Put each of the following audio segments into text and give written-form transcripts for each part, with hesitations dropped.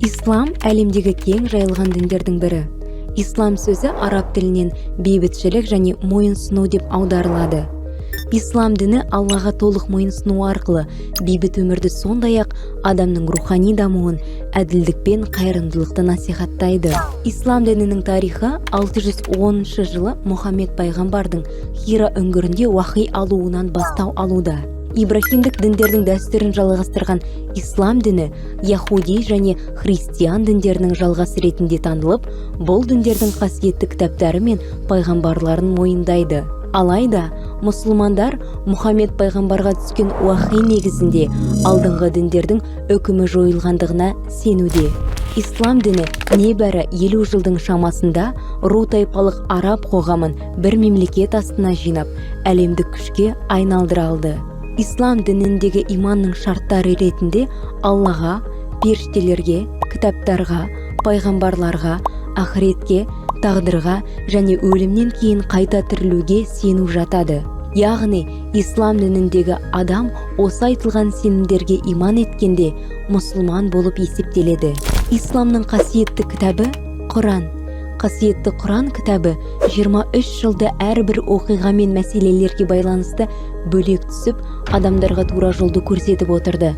Ислам әлемдегі кең жайылған діндердің бірі. Ислам сөзі араб тілінен бейбітшілік және мойынсыну деп аударылады. Ислам діні Аллаға толық мойынсыну арқылы бейбіт өмірді, сондай-ақ адамның рухани дамуын, әділдік пен қайырымдылықты насихаттайды. Ислам дінінің тарихы 610 жылы Мұхаммед пайғамбардың Хира үңгірінде уахи алуынан бастау алуда. Ибрахимдік діндердің дәстүрін жалғастырған ислам діні яхуди және христиан діндерінің жалғасы ретінде танылып, бұл діндердің қасиетті кітаптары мен пайғамбарларын мойындайды. Алайда, мұсылмандар Мұхаммед пайғамбарға түскен уахи негізінде алдыңғы діндердің үкімі жойылғандығына сенуде. Ислам діні небәрі 50 жылдың шамасында ру тайпалық араб қоғамын бір мемлекет астына жинап, әлемдік күшке айналдыра алды. Ислам дініндегі иманның шарттары ретінде Аллаға, періштелерге, кітаптарға, пайғамбарларға, ақыретке, тағдырға және өлімнен кейін қайта тірілуге сену жатады. Яғни, ислам дініндегі адам осы айтылған сенімдерге иман еткенде мұсылман болып есептеледі. Исламның қасиетті кітабы Құран. Қасиетті Құран кітабы 23 жылда әрбір оқиға мен мәселелерге байланысты бөлек түсіп, адамдарға тура жолды көрсетіп отырды.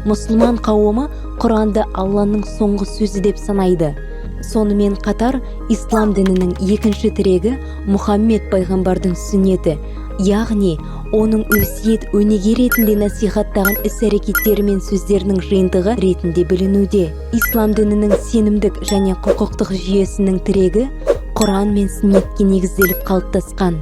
Мұсылман қауымы Құранды Алланың соңғы сөзі деп санайды. Сонымен қатар, ислам дінінің екінші тірегі Мұхаммед пайғамбардың сүннеті, яғни оның өсиет өнеге ретінде насихаттаған іс-әрекеттері мен сөздерінің жиынтығы ретінде білінуде. Ислам дінінің сенімдік және құқықтық жүйесінің тірегі Құран мен сүннетке негізделіп қалыптасқан.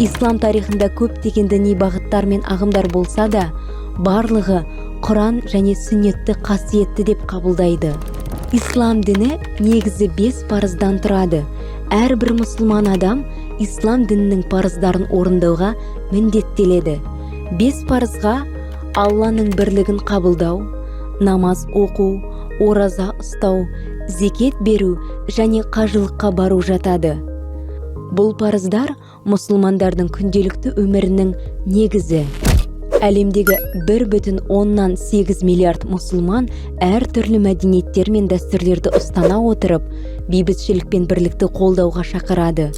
Ислам тарихында көптеген діни бағыттар мен ағымдар болса да, барлығы Құран және сүннетті қасиетті деп қабылдайды. Ислам діні негізі 5 парыздан тұрады. Әрбір мұсылман адам ислам дінінің парыздарын орындауға міндеттеледі. 5 парызға Алланың бірлігін қабылдау, намаз оқу, ораза ұстау, зекет беру және қажылыққа бару жатады. Бұл парыздар мұсылмандардың күнделікті өмірінің негізі. Әлемдегі 1,8 миллиард мұсылман әр түрлі мәдениеттер мен дәстүрлерді ұстана отырып, бейбітшілік пен бірлікті қолдауға шақырады.